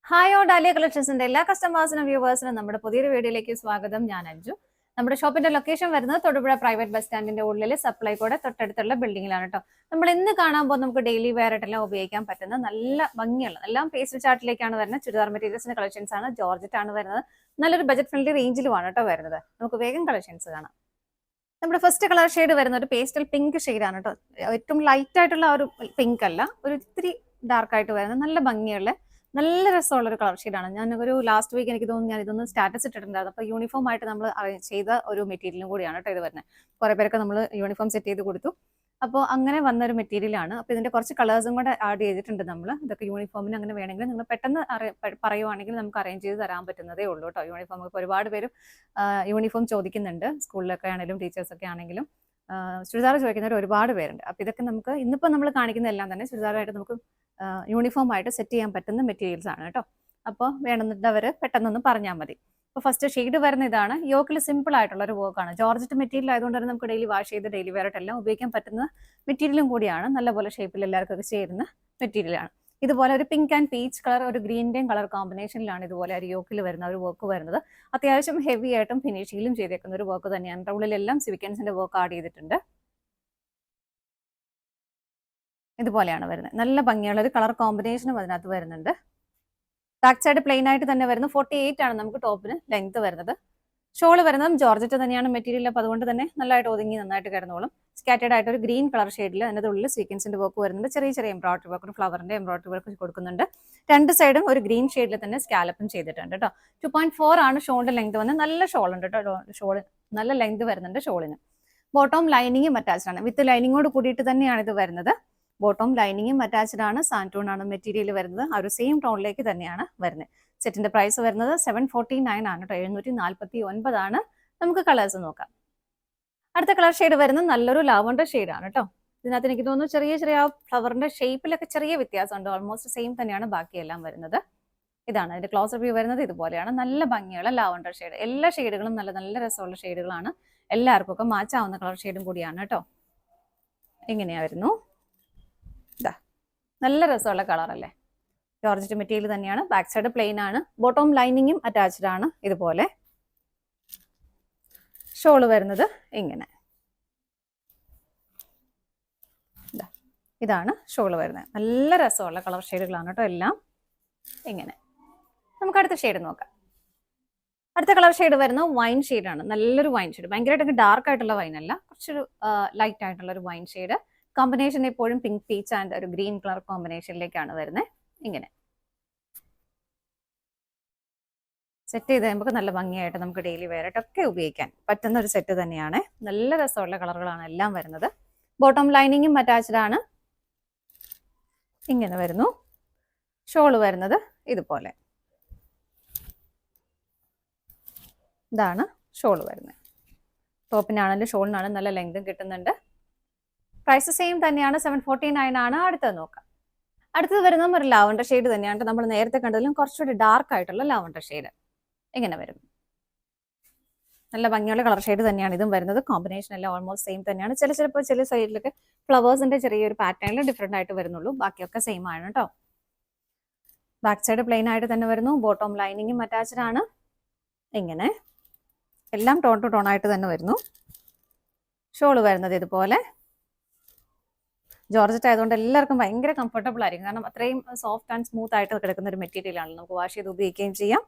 Hi all dahlia കളക്ഷൻസിന്റെ എല്ലാ കസ്റ്റമേഴ്സിനും വ്യൂവേഴ്സിനും നമ്മുടെ പുതിയൊരു വീഡിയോയിലേക്ക് സ്വാഗതം. ഞാൻ അഞ്ജു. നമ്മുടെ ഷോപ്പിന്റെ ലൊക്കേഷൻ വരുന്നത് തൊടുപുഴ പ്രൈവറ്റ് ബസ് സ്റ്റാൻഡിന്റെ ഉള്ളിൽ സപ്ലൈകോടെ തൊട്ടടുത്തുള്ള ബിൽഡിംഗിലാണ് കേട്ടോ. നമ്മൾ ഇന്ന് കാണാൻ പോകുമ്പോൾ നമുക്ക് ഡെയിലി വെയർ ആയിട്ടെല്ലാം ഉപയോഗിക്കാൻ പറ്റുന്ന നല്ല ഭംഗിയുള്ള എല്ലാം പേസ്റ്റൽ ചാർട്ടിലേക്കാണ് വരുന്നത്. ചുരിദാർ മെറ്റീരിയൽസിന്റെ കളക്ഷൻസ് ആണ്. ജോർജറ്റ് ആണ് വരുന്നത്. നല്ലൊരു ബജറ്റ് ഫ്രണ്ട്ലി റേഞ്ചിലുമാണ് കേട്ടോ വരുന്നത്. നമുക്ക് വേഗം കളക്ഷൻസ് കാണാം. നമ്മുടെ ഫസ്റ്റ് കളർ ഷെയ്ഡ് വരുന്നത് ഒരു പേസ്റ്റൽ പിങ്ക് ഷെയ്ഡാണ് കേട്ടോ. ഏറ്റവും ലൈറ്റ് ആയിട്ടുള്ള ഒരു പിങ്ക് അല്ല, ഒരു ഇത്തിരി ഡാർക്ക് ആയിട്ട് വരുന്നത് നല്ല ഭംഗിയുള്ള നല്ല രസമുള്ള ഒരു കളർ ഷെയ്ഡാണ്. ഞാൻ ഒരു ലാസ്റ്റ് വീക്ക് എനിക്ക് തോന്നുന്നു ഞാൻ ഇതൊന്ന് സ്റ്റാറ്റസ് ഇട്ടിട്ടുണ്ടായിരുന്നു. അപ്പോൾ യൂണിഫോം ആയിട്ട് നമ്മൾ ചെയ്ത ഒരു മെറ്റീരിയലും കൂടിയാണ് കേട്ടോ ഇത് വരുന്നത്. കുറേ പേരൊക്കെ നമ്മൾ യൂണിഫോം സെറ്റ് ചെയ്ത് കൊടുത്തു. അപ്പോൾ അങ്ങനെ വന്നൊരു മെറ്റീരിയലാണ്. അപ്പോൾ ഇതിന്റെ കുറച്ച് കളേഴ്സും കൂടെ ആഡ് ചെയ്തിട്ടുണ്ട് നമ്മൾ. ഇതൊക്കെ യൂണിഫോമിന് അങ്ങനെ വേണമെങ്കിൽ നിങ്ങൾ പെട്ടെന്ന് പറയുവാണെങ്കിൽ നമുക്ക് അറേഞ്ച് ചെയ്ത് തരാൻ പറ്റുന്നതേ ഉള്ളൂ കേട്ടോ. യൂണിഫോം ഇപ്പോൾ ഒരുപാട് പേര് യൂണിഫോം ചോദിക്കുന്നുണ്ട്. സ്കൂളിലൊക്കെ ആണെങ്കിലും ടീച്ചേഴ്സൊക്കെ ആണെങ്കിലും ചുരിദാർ ചോദിക്കുന്നവർ ഒരുപാട് പേരുണ്ട്. അപ്പോൾ ഇതൊക്കെ നമുക്ക് ഇന്നിപ്പോൾ നമ്മൾ കാണിക്കുന്ന എല്ലാം തന്നെ ചുരിദാറായിട്ട് നമുക്ക് യൂണിഫോം ആയിട്ട് സെറ്റ് ചെയ്യാൻ പറ്റുന്ന മെറ്റീരിയൽസ് ആണ് കേട്ടോ. അപ്പോൾ വേണമെന്നുള്ളവർ പെട്ടെന്നൊന്ന് പറഞ്ഞാൽ മതി. അപ്പോൾ ഫസ്റ്റ് ഷെയ്ഡ് വരുന്ന ഇതാണ്. യോക്കിൽ സിമ്പിൾ ആയിട്ടുള്ള ഒരു വർക്കാണ്. ജോർജറ്റ് മെറ്റീരിയൽ ആയതുകൊണ്ട് തന്നെ നമുക്ക് ഡെയിലി വാഷ് ചെയ്ത് ഡെയിലി വെയർ ആയിട്ടെല്ലാം ഉപയോഗിക്കാൻ പറ്റുന്ന മെറ്റീരിയലും കൂടിയാണ്. നല്ലപോലെ ഷേപ്പിൽ എല്ലാവർക്കും ചേരുന്ന മെറ്റീരിയലാണ്. ഇതുപോലെ ഒരു പിങ്ക് ആൻഡ് പീച്ച് കളർ ഒരു ഗ്രീൻ്റെയും കളർ കോമ്പിനേഷനിലാണ് ഇതുപോലെ ഒരു യോക്കിൽ വരുന്ന ഒരു വർക്ക് വരുന്നത്. അത്യാവശ്യം ഹെവി ആയിട്ടും ഫിനിഷിങ്ങിലും ചെയ്തേക്കുന്ന ഒരു വർക്ക് തന്നെയാണ്. ഉള്ളിലെല്ലാം സിവിക്കൻസിന്റെ വർക്ക് ആഡ് ചെയ്തിട്ടുണ്ട്. ഇതുപോലെയാണ് വരുന്നത്. നല്ല ഭംഗിയുള്ള ഒരു കളർ കോമ്പിനേഷനും അതിനകത്ത് വരുന്നുണ്ട്. ബാക്ക് സൈഡ് പ്ലെയിൻ ആയിട്ട് തന്നെ വരുന്നു. 48 ആണ് നമുക്ക് ടോപ്പിന് ലെങ്ത് വരുന്നത്. ഷോൾ വരുന്നതും ജോർജറ്റ് തന്നെയാണ് മെറ്റീരിയൽ. അപ്പോൾ അതുകൊണ്ട് തന്നെ നല്ലതായിട്ട് ഒതുങ്ങി നന്നായിട്ട് കിടന്നോളും. സ്കാറ്റേഡ് ആയിട്ട് ഒരു ഗ്രീൻ കളർ ഷെയ്ഡിൽ അതിൻ്റെ ഉള്ളിൽ സീക്വൻസിന്റെ വർക്ക് വരുന്നുണ്ട്. ചെറിയ ചെറിയ എംബ്രോയിഡറി വർക്ക്, ഒരു ഫ്ലവറിന്റെ എംബ്രോയിഡറി വർക്ക് കൊടുക്കുന്നുണ്ട്. രണ്ട് സൈഡും ഒരു ഗ്രീൻ ഷെയ്ഡിൽ തന്നെ സ്കാലപ്പും ചെയ്തിട്ടുണ്ട് കേട്ടോ. 2.4 ആണ് ഷോളിന്റെ ലെങ്ത് വന്നത്. നല്ല ഷോൾ ഉണ്ട് കേട്ടോ. ഷോൾ നല്ല ലെങ്ത് വരുന്നുണ്ട് ഷോളിന്. ബോട്ടം ലൈനിങ്ങും അറ്റാച്ച്ഡ് ആണ്. വിത്ത് ലൈനിങ്ങോട് കൂടിയിട്ട് തന്നെയാണ് ഇത് വരുന്നത്. ബോട്ടം ലൈനിങ്ങും അറ്റാച്ച്ഡ് ആണ്. സാൻറ്റൂൺ ആണ് മെറ്റീരിയൽ വരുന്നത്. ആ ഒരു സെയിം ടോണിലേക്ക് തന്നെയാണ് വരുന്നത്. സെറ്റിന്റെ പ്രൈസ് വരുന്നത് 749 ആണ് കേട്ടോ. 749 ആണ്. നമുക്ക് കളേഴ്സ് നോക്കാം. അടുത്ത കളർ ഷെയ്ഡ് വരുന്നത് നല്ലൊരു ലാവണ്ടർ ഷെയ്ഡാണ് കേട്ടോ. ഇതിനകത്ത് എനിക്ക് തോന്നുന്നു ചെറിയ ചെറിയ ഫ്ലവറിന്റെ ഷേപ്പിലൊക്കെ ചെറിയ വ്യത്യാസമുണ്ട്. ഓൾമോസ്റ്റ് സെയിം തന്നെയാണ് ബാക്കിയെല്ലാം വരുന്നത്. ഇതാണ് അതിന്റെ ക്ലോസർ വ്യൂ വരുന്നത്. ഇതുപോലെയാണ് നല്ല ഭംഗിയുള്ള ലാവണ്ടർ ഷെയ്ഡ്. എല്ലാ ഷെയ്ഡുകളും നല്ല നല്ല രസമുള്ള ഷെയ്ഡുകളാണ്. എല്ലാവർക്കും ഒക്കെ മാച്ചാവുന്ന കളർ ഷെയ്ഡും കൂടിയാണ് കേട്ടോ. ഇങ്ങനെയായിരുന്നു. നല്ല രസമുള്ള കളർ അല്ലേ. ജോർജറ്റ് മെറ്റീരിയൽ തന്നെയാണ്. ബാക്ക് സൈഡ് പ്ലെയിൻ ആണ്. ബോട്ടം ലൈനിങ്ങും അറ്റാച്ച്ഡ് ആണ്. ഇതുപോലെ ഷോള് വരുന്നത് ഇങ്ങനെ. ഇതാണ് ഷോള് വരുന്നത്. നല്ല രസമുള്ള കളർ ഷെയ്ഡുകളാണ് കേട്ടോ എല്ലാം. ഇങ്ങനെ നമുക്ക് അടുത്ത ഷെയ്ഡ് നോക്കാം. അടുത്ത കളർ ഷെയ്ഡ് വരുന്നത് വൈൻ ഷെയ്ഡാണ്. നല്ലൊരു വൈൻ ഷെയ്ഡ്. ഭയങ്കരമായിട്ട് ഡാർക്ക് ആയിട്ടുള്ള വൈൻ അല്ല, കുറച്ചൊരു ലൈറ്റ് ആയിട്ടുള്ള ഒരു വൈൻ ഷെയ്ഡ്. കോമ്പിനേഷൻ എപ്പോഴും പിങ്ക് പീച്ച് ആൻഡ് ഒരു ഗ്രീൻ കളർ കോമ്പിനേഷനിലേക്കാണ് വരുന്നത്. ഇങ്ങനെ സെറ്റ് ചെയ്ത് കഴിയുമ്പോൾ നല്ല ഭംഗിയായിട്ട് നമുക്ക് ഡെയിലി വെയർ ആയിട്ടൊക്കെ ഉപയോഗിക്കാൻ പറ്റുന്ന ഒരു സെറ്റ് തന്നെയാണ്. നല്ല രസമുള്ള കളറുകളാണ് എല്ലാം വരുന്നത്. ബോട്ടം ലൈനിങ്ങും അറ്റാച്ച്ഡ് ആണ്. ഇങ്ങനെ വരുന്നു. ഷോള് വരുന്നത് ഇതുപോലെ. ഇതാണ് ഷോള് വരുന്നത്. ടോപ്പിനാണെങ്കിലും ഷോളിനാണെങ്കിലും നല്ല ലെങ്തും കിട്ടുന്നുണ്ട്. പ്രൈസ് സെയിം തന്നെയാണ്. 749 ആണ്. അടുത്തത് നോക്കാം. അടുത്തത് വരുന്നതും ഒരു ലാവണ്ടർ ഷെയ്ഡ് തന്നെയാണ്. നമ്മൾ നേരത്തെ കണ്ടതിലും കുറച്ചുകൂടി ഡാർക്ക് ആയിട്ടുള്ള ലാവണ്ടർ ഷെയ്ഡ്. ഇങ്ങനെ വരും. നല്ല ഭംഗിയുള്ള കളർ ഷെയ്ഡ് തന്നെയാണ് ഇതും വരുന്നത്. കോമ്പിനേഷൻ എല്ലാം ഓൾമോസ്റ്റ് സെയിം തന്നെയാണ്. ചിലപ്പോൾ ചില സൈഡിലൊക്കെ ഫ്ലവേഴ്സിന്റെ ചെറിയൊരു പാറ്റേണിൽ ഡിഫറെന്റ് ആയിട്ട് വരുന്നുള്ളൂ. ബാക്കിയൊക്കെ സെയിം ആണ് കേട്ടോ. ബാക്ക് സൈഡ് പ്ലെയിൻ ആയിട്ട് തന്നെ വരുന്നു. ബോട്ടം ലൈനിങ്ങും അറ്റാച്ച്ഡ് ആണ്. ഇങ്ങനെ എല്ലാം ടോൺ ടു ടോൺ ആയിട്ട് തന്നെ വരുന്നു. ഷോള് വരുന്നത് ഇതുപോലെ. ജോർജറ്റ് ആയതുകൊണ്ട് എല്ലാവർക്കും ഭയങ്കര കംഫർട്ടബിൾ ആയിരിക്കും. കാരണം അത്രയും സോഫ്റ്റ് ആൻഡ് സ്മൂത്ത് ആയിട്ട് കിടക്കുന്ന ഒരു മെറ്റീരിയൽ ആണ്. നമുക്ക് വാഷ് ചെയ്ത് ഉപയോഗിക്കുകയും ചെയ്യാം.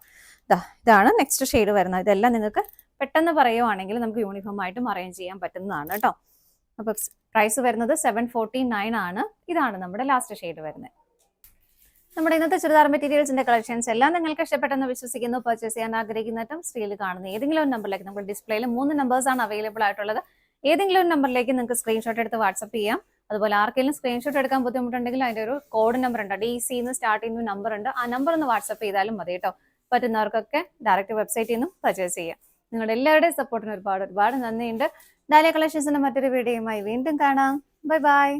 ഇതാണ് നെക്സ്റ്റ് ഷെയ്ഡ് വരുന്നത്. ഇതെല്ലാം നിങ്ങൾക്ക് പെട്ടെന്ന് പറയുവാണെങ്കിൽ നമുക്ക് യൂണിഫോം ആയിട്ടും അറേഞ്ച് ചെയ്യാൻ പറ്റുന്നതാണ് കേട്ടോ. അപ്പോൾ പ്രൈസ് വരുന്നത് 749 ആണ്. ഇതാണ് നമ്മുടെ ലാസ്റ്റ് ഷെയ്ഡ് വരുന്നത്. നമ്മുടെ ഇന്നത്തെ ചുരിദാർ മെറ്റീരിയൽസിന്റെ കളക്ഷൻസ് എല്ലാം നിങ്ങൾക്ക് ഇഷ്ടപ്പെട്ടെന്ന് വിശ്വസിക്കുന്നു. പർച്ചേസ് ചെയ്യാൻ ആഗ്രഹിക്കുന്നതും സ്ക്രീനിൽ കാണുന്ന ഏതെങ്കിലും ഒരു നമ്പറിലേക്ക്, നമ്മൾ ഡിസ്പ്ലേയിൽ 3 നമ്പേഴ്സാണ് അവൈലബിൾ ആയിട്ടുള്ളത്. ഏതെങ്കിലും ഒരു നമ്പറിലേക്ക് നിങ്ങൾക്ക് സ്ക്രീൻഷോട്ട് എടുത്ത് വാട്സപ്പ് ചെയ്യാം. അതുപോലെ ആർക്കെങ്കിലും സ്ക്രീൻഷോട്ട് എടുക്കാൻ ബുദ്ധിമുട്ടുണ്ടെങ്കിൽ അതിൻ്റെ ഒരു കോഡ് നമ്പർ ഉണ്ട്. DC എന്ന് സ്റ്റാർട്ട് ചെയ്യുന്ന നമ്പർ ഉണ്ട്. ആ നമ്പർ ഒന്ന് വാട്സപ്പ് ചെയ്താലും മതി കേട്ടോ. പറ്റുന്നവർക്കൊക്കെ ഡയറക്റ്റ് വെബ്സൈറ്റിൽ നിന്നും പർച്ചേസ് ചെയ്യാം. നിങ്ങളുടെ എല്ലാവരുടെയും സപ്പോർട്ടിന് ഒരുപാട് ഒരുപാട് നന്ദിയുണ്ട്. ഡാലിയ കളക്ഷൻസിന്റെ മറ്റൊരു വീഡിയോയുമായി വീണ്ടും കാണാം. Bye bye.